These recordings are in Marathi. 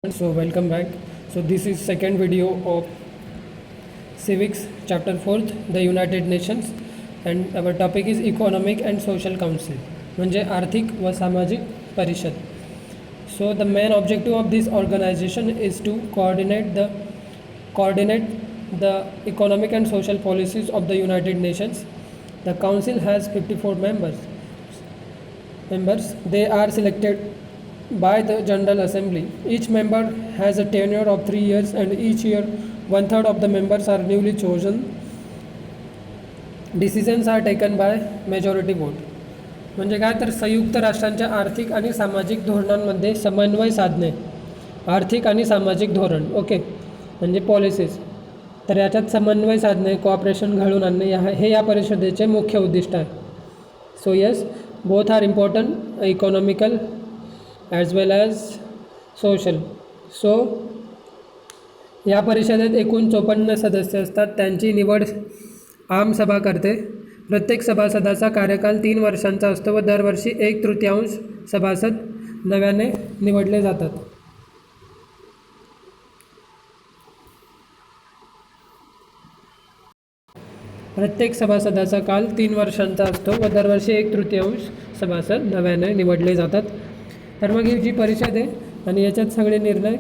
So welcome back. So this is second video of civics chapter 4th, the United Nations, and our topic is economic and social council म्हणजे आर्थिक व सामाजिक परिषद. So the main objective of this organization is to coordinate the economic and social policies of the United Nations. The council has 54 members. They are selected by the General Assembly. Each member has a tenure of 3 years, and each year one third of the members are newly chosen. Decisions are taken by majority vote. म्हणजे काय तर संयुक्त राष्ट्रांच्या आर्थिक आणि सामाजिक धोरणांमध्ये समन्वय साधणे. आर्थिक आणि सामाजिक धोरण ओके म्हणजे पॉलिसीज. तर याच्यात समन्वय साधणे, कोऑपरेशन घडवून आणणे हे या परिषदेचे मुख्य उद्दिष्ट आहे. So yes, both are important, economical as well as social. So या परिषदेत एकूण 54 सदस्य असतात. त्यांची निवड आम सभा करते. प्रत्येक सभासदाचा कार्यकाल 3 वर्षांचा असतो व दरवर्षी 1/3 सभासद नव्याने निवडले जातात. प्रत्येक सभासदाचा काल 3 वर्षांचा असतो व दरवर्षी 1/3 सभासद नव्याने निवडले जातात. तर मग ही जी परिषद आहे आणि याच्यात सगळे निर्णय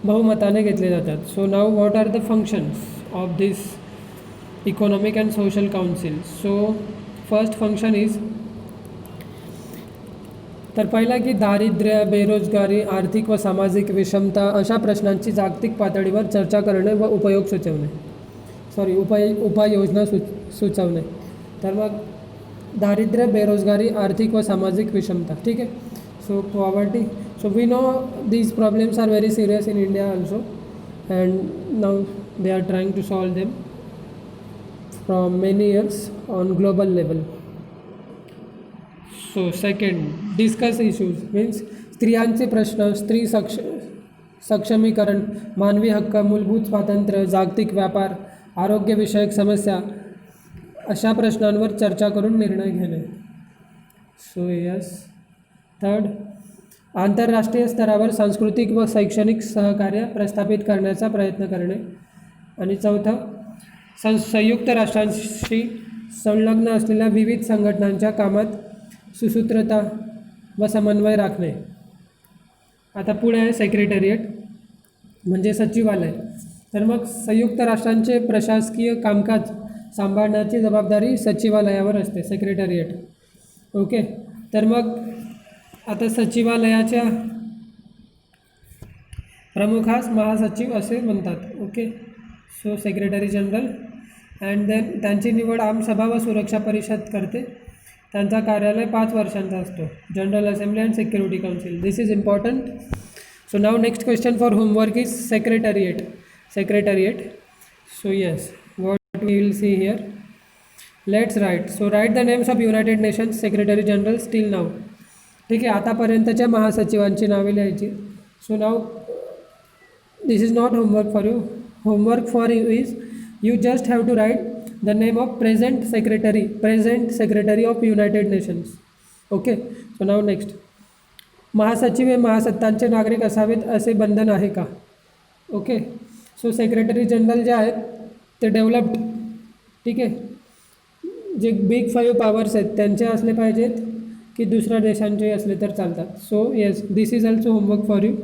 बहुमताने घेतले जातात. So now what are the functions of this economic and social council. So first function is, तर पहिला की दारिद्र्य, बेरोजगारी, आर्थिक व सामाजिक विषमता अशा प्रश्नांची जागतिक पातळीवर चर्चा करणे व उपाययोजना सुचवणे. तर मग दारिद्र्य, बेरोजगारी, आर्थिक व सामाजिक विषमता, ठीक आहे. So poverty, so we know these problems are very serious in India also, and now they are trying to solve them from many years on global level. So second, discuss issues means स्त्रियांचे प्रश्न, स्त्री सक्षमीकरण, मानवी हक्क, मूलभूत स्वातंत्र्य, जागतिक व्यापार, आरोग्यविषयक समस्या अशा प्रश्नांवर चर्चा करून निर्णय घेणे. So yes. थर्ड, आंतरराष्ट्रीय स्तरावर सांस्कृतिक व शैक्षणिक सहकार्य प्रस्थापित करण्याचा प्रयत्न करणे. आणि चौथं, संयुक्त राष्ट्रांशी संलग्न असलेल्या विविध संघटनांच्या कामात सुसूत्रता व समन्वय राखणे. आता पुढे आहे सेक्रेटरिएट म्हणजे सचिवालय. तर मग संयुक्त राष्ट्रांचे प्रशासकीय कामकाज सांभाळण्याची जबाबदारी सचिवालयावर असते, सेक्रेटरिएट. ओके. तर मग आता सचिवालयाच्या प्रमुखास महासचिव असे म्हणतात. Okay. So secretary general. And then त्यांची निवड आमसभा व सुरक्षा परिषद करते. त्यांचा कार्यालय 5 वर्षांचा असतो. General assembly and security council. This is important. So now next question for homework is secretariat. So yes, what we will see here. Let's write. So write the names of United Nations secretary general still now. ठीक आहे. आतापर्यंतच्या महासचिवांची नावे लिहायची. So now this is not homework for you. Homework for you is you just have to write the name of present secretary of United Nations. Okay. So now next, महासचिव हे महासत्तांचे नागरिक असावेत असे बंधन आहे का? ओके. सो सेक्रेटरी जनरल जे आहेत ते डेव्हलप्ड, ठीक आहे, जे बिग 5 पॉवर्स आहेत त्यांचे असले पाहिजेत की दुसऱ्या देशांचे असले तर चालतात. So yes, this is also homework for you.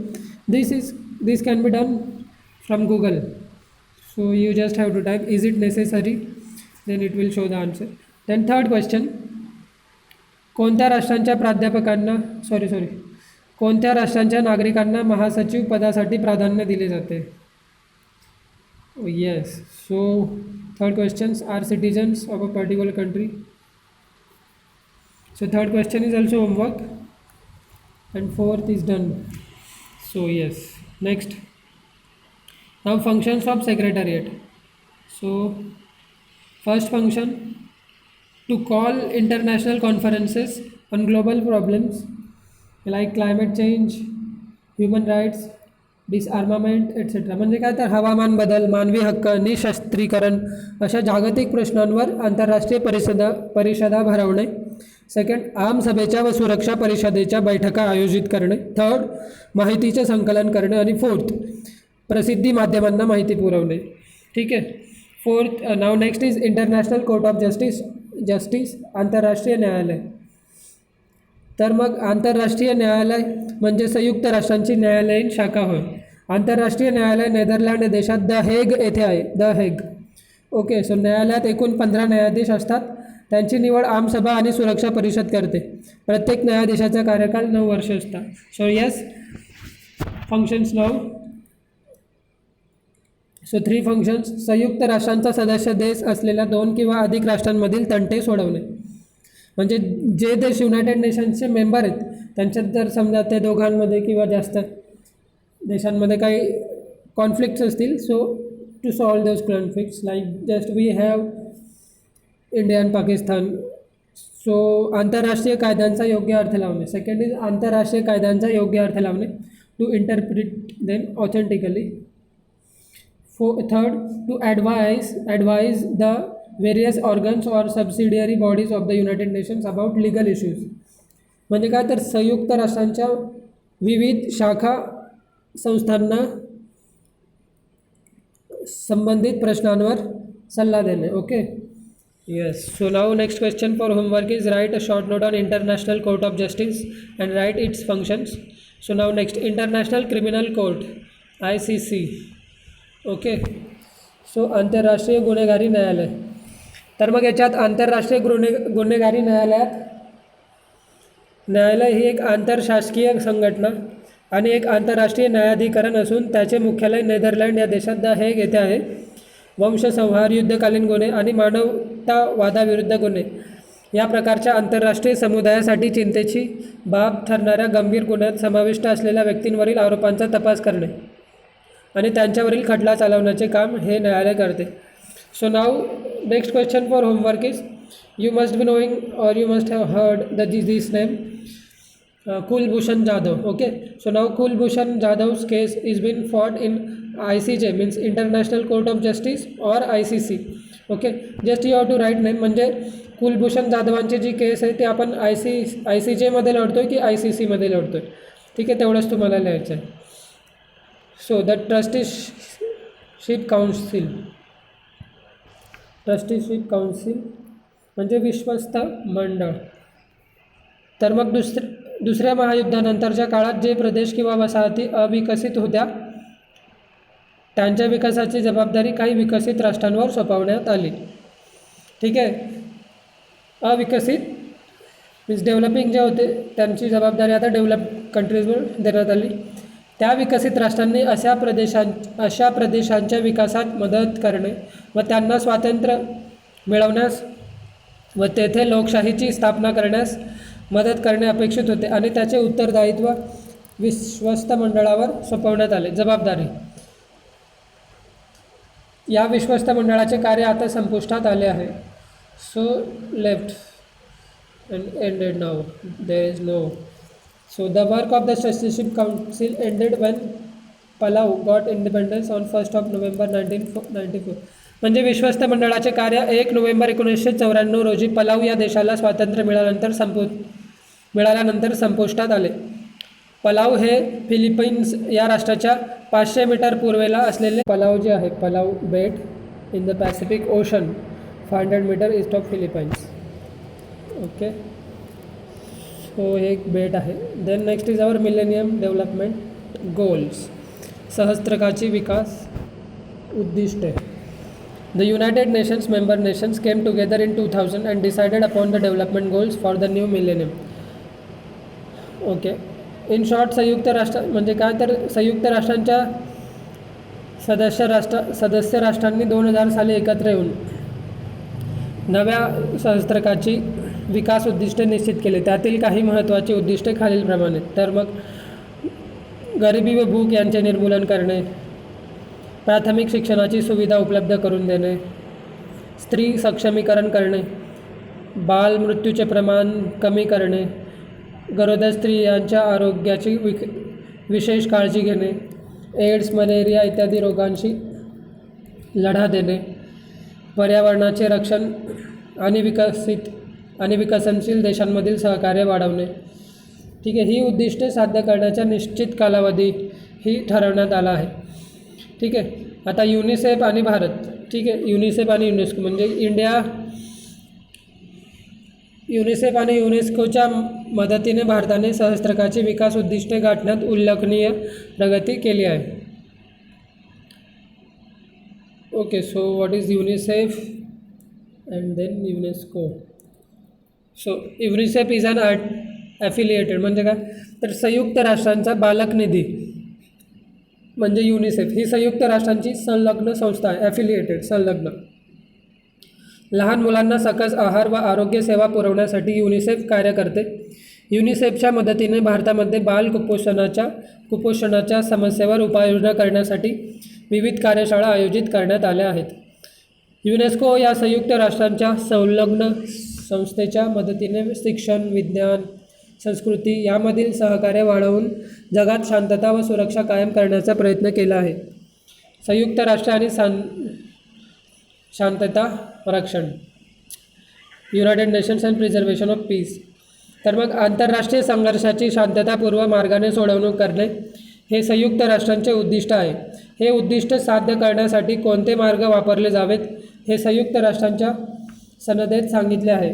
This can be done from Google. So you just have to type is it necessary, then it will show the answer. Then third question, कोणत्या राष्ट्रांच्या नागरिकांना महासचिव पदासाठी प्राधान्य दिले जाते. Yes. So third questions are citizens of a particular country. So third question is also homework and fourth is done. So yes, next. Now functions of secretariat. So first function, to call international conferences on global problems like climate change, human rights, disarmament etc. म्हणजे काय तर हवामान बदल, मानवी हक्क, निशस्त्रीकरण अशा जागतिक प्रश्नांवर आंतरराष्ट्रीय परिषदा भरवणे. सेकंड, आमसभेच्या व सुरक्षा परिषदेच्या बैठका आयोजित करणे. थर्ड, माहितीचे संकलन करणे. आणि फोर्थ, प्रसिद्धी माध्यमांना माहिती पुरवणे. ठीक आहे. Fourth, now next is international court of justice, आंतरराष्ट्रीय न्यायालय. तर मग आंतरराष्ट्रीय न्यायालय म्हणजे संयुक्त राष्ट्रांची न्यायालयीन शाखा होय. आंतरराष्ट्रीय न्यायालय नेदरलँड देशात द हेग येथे आहे. The Hague. ओके. सो न्यायालयात एकूण 15 न्यायाधीश असतात. त्यांची निवड आमसभा आणि सुरक्षा परिषद करते. प्रत्येक न्यायाधीशाचा कार्यकाळ 9 वर्ष असतात. So yes, functions now. So 3 functions. संयुक्त राष्ट्रांचा सदस्य देश असलेल्या 2 किंवा अधिक राष्ट्रांमधील तंटे सोडवणे. म्हणजे जे देश युनायटेड नेशन्सचे मेंबर आहेत त्यांच्यात जर समजा ते दोघांमध्ये किंवा जास्त देशांमध्ये काही कॉन्फ्लिक्ट्स असतील, so to solve those conflicts like just we have India and Pakistan. So आंतरराष्ट्रीय कायद्यांचा योग्य अर्थ लावणे. सेकंड इज आंतरराष्ट्रीय कायद्यांचा योग्य अर्थ लावणे, to interpret them authentically. Third, to advise the various organs or subsidiary bodies of the United Nations about legal issues. म्हणजे काय तर संयुक्त राष्ट्रांच्या विविध शाखा संस्थांना संबंधित प्रश्नांवर सल्ला देणे. Okay. Yes. So now next question for homework is right a short note on international court of justice and right it's functions. So now next, international criminal court ICC. Okay. So आंतरराष्ट्रीय गुन्हेगारी न्यायालय. तर मग याच्यात आंतरराष्ट्रीय गुन्हेगारी न्यायालय ही एक आंतरशासकीय संघटना आणि एक आंतरराष्ट्रीय न्यायाधिकरण असून त्याचे मुख्यालय नेदरलँड या देशात द हेग येथे आहे. वंशसंहार, युद्धकालीन गुन्हे आणि मानवतावादाविरुद्ध गुन्हे या प्रकारच्या आंतरराष्ट्रीय समुदायासाठी चिंतेची बाब ठरणाऱ्या गंभीर गुन्ह्यात समाविष्ट असलेल्या व्यक्तींवरील आरोपांचा तपास करणे आणि त्यांच्यावरील खटला चालवण्याचे काम हे न्यायालय करते. So now next question for homework is, you must be knowing or you must have heard this name, Kulbhushan Jadhav. Okay. So now Kulbhushan Jadhav's case is been fought in ICJ, means International Court of Justice or ICC. Okay. Just you have to write name. म्हणजे कुलभूषण जाधवांची जी केस आहे ती आपण ICJ मध्ये लढतोय की ICC मध्ये लढतोय. ठीक आहे, तेवढंच तुम्हाला लिहायचं आहे. सो द ट्रस्टीशिप काउन्सिल म्हणजे विश्वस्त मंडळ. तर मग दुसऱ्या महायुद्धानंतरच्या काळात जे प्रदेश किंवा वसाहती अविकसित होत्या त्यांच्या विकासाची जबाबदारी काही विकसित राष्ट्रांवर सोपवण्यात आली. ठीक आहे. अविकसित मीन्स डेव्हलपिंग जे होते त्यांची जबाबदारी आता डेव्हलप कंट्रीजवर देण्यात आली. त्या विकसित राष्ट्रांनी अशा प्रदेशांच्या विकासात मदत करणे व त्यांना स्वातंत्र्य मिळवण्यास व तेथे लोकशाहीची स्थापना करण्यास मदत करणे अपेक्षित होते आणि त्याचे उत्तरदायित्व विश्वस्त मंडळावर सोपवण्यात आले. जबाबदारी. या विश्वस्त मंडळाचे कार्य आता संपुष्टात आले आहे. So left and ended now there is no. So the work of the trusteeship council ended when Palau got independence on 1 November 1994. म्हणजे विश्वस्त मंडळाचे कार्य 1 नोव्हेंबर 1994 रोजी पलाव या देशाला स्वातंत्र्य मिळाल्यानंतर संपुष्टात आले. पलाव हे फिलिपाईन्स या राष्ट्राच्या 500 मीटर पूर्वेला असलेले पलाव जे आहे, पलाव बेट in the Pacific Ocean 500 metre east of Philippines. Okay. So हे एक बेट आहे. Then next is our millennium development goals. सहस्त्रकाची विकास उद्दिष्टे. The United Nations member nations came together in 2000 and decided upon the development goals for the new millennium. Okay. In short, संयुक्त राष्ट्र म्हणजे काय तर संयुक्त राष्ट्रांच्या सदस्य राष्ट्रांनी 2000 साली एकत्र येऊन नव्या सहस्त्रकाची विकास उद्दिष्टे निश्चित केली. त्यातील काही महत्त्वाची उद्दिष्टे खालीलप्रमाणे. तर मग गरिबी व भूक यांचे निर्मूलन करणे, प्राथमिक शिक्षणाची सुविधा उपलब्ध करून देणे, स्त्री सक्षमीकरण करणे, बालमृत्यूचे प्रमाण कमी करणे, गरोदर स्त्रियांच्या आरोग्याची विशेष काळजी घेणे, एड्स, मलेरिया इत्यादी रोगांशी लढा देणे, पर्यावरणाचे रक्षण आणि विकसित आणि विकसनशील देशांमधील सहकार्य वाढवणे. ठीक आहे, ही उद्दिष्टे साध्य करण्याचा निश्चित कालावधी ही ठरवण्यात आला आहे. ठीक आहे, आता युनिसेफ आणि भारत. ठीक आहे, युनिसेफ आणि युनेस्को म्हणजे युनिसेफ आणि युनेस्कोच्या मदतीने भारताने सहस्त्रकाची विकास उद्दिष्टे गाठण्यात उल्लेखनीय प्रगती केली आहे. Okay, so what is UNICEF and then UNESCO. So UNICEF is an affiliated म्हणजे काय, तर संयुक्त राष्ट्रांचा बालक निधी म्हणजे युनिसेफ ही संयुक्त राष्ट्रांची संलग्न संस्था आहे. ॲफिलिएटेड संलग्न. लहान मुलांना सकस आहार व आरोग्य सेवा पुरवण्यासाठी युनिसेफ कार्य करते. युनिसेफच्या मदतीने भारतामध्ये कुपोषणाच्या समस्येवर उपाययोजना करण्यासाठी विविध कार्यशाळा आयोजित करण्यात आल्या आहेत. युनेस्को या संयुक्त राष्ट्रांच्या संलग्न संस्थेच्या मदतीने शिक्षण, विज्ञान, संस्कृती यामधील सहकार्य वाढवून जगात शांतता व सुरक्षा कायम करण्याचा प्रयत्न केला आहे. संयुक्त राष्ट्र आणि शांतता रक्षण, United Nations and preservation of peace. तर मग आंतरराष्ट्रीय संघर्षाची शांततापूर्व मार्गाने सोडवणूक करणे हे संयुक्त राष्ट्रांचे उद्दिष्ट आहे. हे उद्दिष्ट साध्य करण्यासाठी कोणते मार्ग वापरले जावेत हे संयुक्त राष्ट्रांच्या सनदेत सांगितले आहे.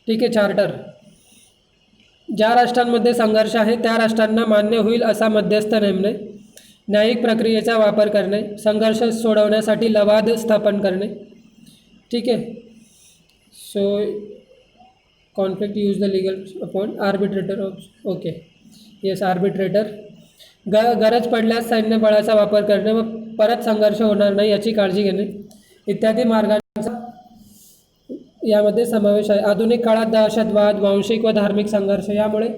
ठीक आहे, चार्टर. ज्या राष्ट्रांमध्ये संघर्ष आहे त्या राष्ट्रांना मान्य होईल असा मध्यस्थ नेमणे, न्यायिक प्रक्रियेचा वापर करणे, संघर्ष सोडवण्यासाठी लवाद स्थापन करणे. ठीक आहे, so conflict use the legal appoint arbitrator of okay yes arbitrator. गरज पडल्यास सैन्य बळाचा वापर करणे व परत संघर्ष होणार नाही याची काळजी घेणे इत्यादी मार्गांचा यामध्ये समावेश आहे. आधुनिक काळात दहशतवाद, वांशिक व धार्मिक संघर्ष यामुळे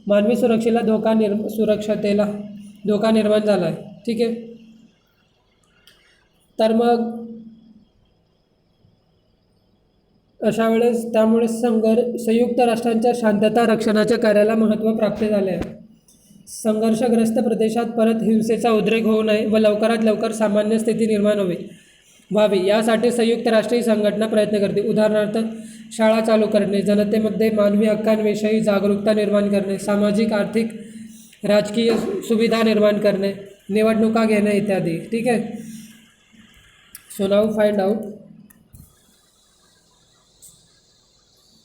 मानवी सुरक्षेला सुरक्षतेला धोका निर्माण झाला आहे. ठीक आहे, तर मग अशा वेळेस त्यामुळे संयुक्त राष्ट्रांच्या शांतता रक्षणाच्या कार्याला महत्त्व प्राप्त झाले आहे. संघर्षग्रस्त प्रदेशात परत हिंसेचा उद्रेक होऊ नये व लवकरात लवकर सामान्य स्थिती निर्माण व्हावी यासाठी संयुक्त राष्ट्रीय संघटना प्रयत्न करते. उदाहरणार्थ शाळा चालू करणे, जनतेमध्ये मानवी हक्कांविषयी जागरूकता निर्माण करणे, सामाजिक, आर्थिक, राजकीय सुविधा निर्माण करणे, निवडणुका घेणे इत्यादी. ठीक आहे, सो नाऊ फाइंड आउट.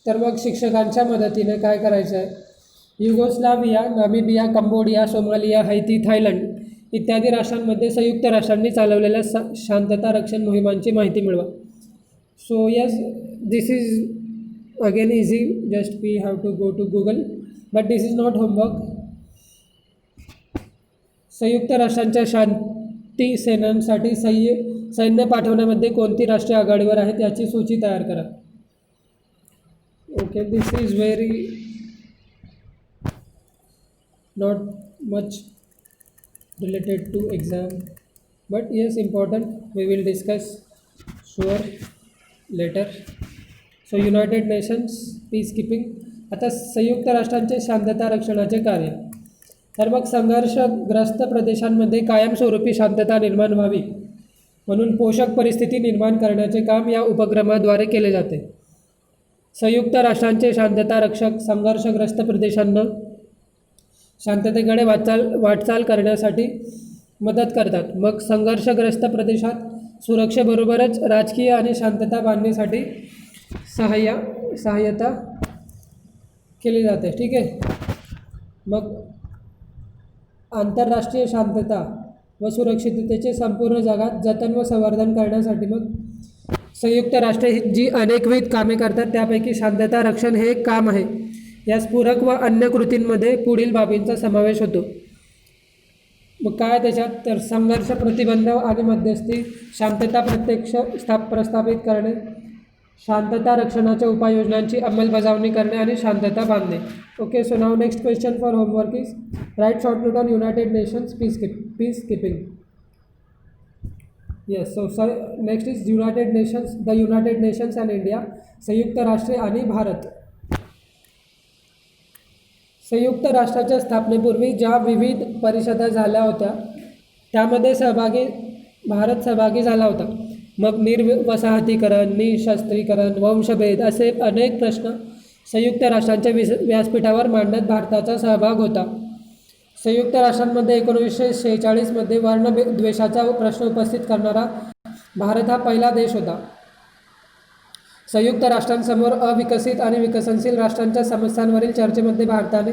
तर मग शिक्षकांच्या मदतीने काय करायचं आहे. Yugoslavia, Namibia, Cambodia, Somalia, Haiti, Thailand इत्यादी राष्ट्रांमध्ये संयुक्त राष्ट्रांनी चालवलेल्या शांतता रक्षण मोहिमांची माहिती मिळवा. So yes, this is again easy, just we have to go to Google, but this is not homework. संयुक्त राष्ट्रांच्या शांती सेनांसाठी सैन्य पाठवण्यामध्ये कोणती राष्ट्रे आघाडीवर आहेत याची सूची तयार करा. Okay, this is very not much related to exam, but yes, important. We will discuss sure later. So United Nations peacekeeping. आता संयुक्त राष्ट्रांचे शांतता रक्षणाचे कार्य. तर मग संघर्षग्रस्त प्रदेशांमध्ये कायमस्वरूपी शांतता निर्माण व्हावी म्हणून पोषक परिस्थिती निर्माण करण्याचे काम या उपक्रमाद्वारे केले जाते. संयुक्त राष्ट्रांचे शांतता रक्षक संघर्षग्रस्त प्रदेशांना शांततेकडे वाटचाल करण्यासाठी मदत करतात. मग संघर्षग्रस्त प्रदेशात सुरक्षेबरोबरच राजकीय आणि शांतता बांधण्यासाठी सहाय्यता केली जाते. ठीक आहे, मग आंतरराष्ट्रीय शांतता व सुरक्षिततेचे संपूर्ण जगात जतन व संवर्धन करण्यासाठी मग संयुक्त राष्ट्रे जी अनेकविध कामे करतात त्यापैकी शांतता रक्षण हे एक काम आहे. यास पूरक व अन्य कृतींमध्ये पुढील बाबींचा समावेश होतो. मग काय त्याच्यात, तर संघर्ष प्रतिबंध आणि मध्यस्थी, शांतता प्रस्थापित करणे, शांतता रक्षणाच्या उपाययोजनांची अंमलबजावणी करणे आणि शांतता बांधणे. Okay, so now next question for homework is write short note on United Nations peacekeeping. Yes, so next is the United Nations and India. संयुक्त राष्ट्रे आणि भारत. संयुक्त राष्ट्राच्या स्थापनेपूर्वी ज्या विविध परिषदा झाल्या होत्या त्यामध्ये भारत सहभागी झाला होता. मग निर्वसाहतीकरण, निशस्त्रीकरण, वंशभेद असे अनेक प्रश्न संयुक्त राष्ट्रांच्या व्यासपीठावर मांडण्यात भारताचा सहभाग होता. संयुक्त राष्ट्रांमध्ये 1946मध्ये वर्णद्वेषाचा प्रश्न उपस्थित करणारा भारत हा पहिला देश होता. संयुक्त राष्ट्रांसमोर अविकसित आणि विकसनशील राष्ट्रांच्या समस्यांवरील चर्चेमध्ये भारताने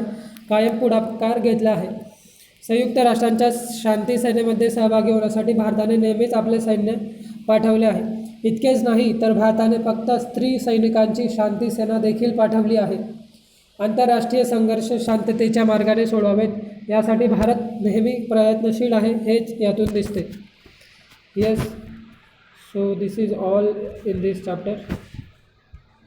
कायम पुढाकार घेतला आहे. संयुक्त राष्ट्रांच्या शांती सेनेमध्ये सहभागी होण्यासाठी भारताने नेहमीच आपले सैन्य पाठवले आहे. इतकेच नाही तर भारताने फक्त स्त्री सैनिकांची शांती सेना देखील पाठवली आहे. आंतरराष्ट्रीय संघर्ष शांततेच्या मार्गाने सोडवावेत यासाठी भारत नेहमी प्रयत्नशील आहे, हेच यातून दिसते. Yes, so this is all in this chapter.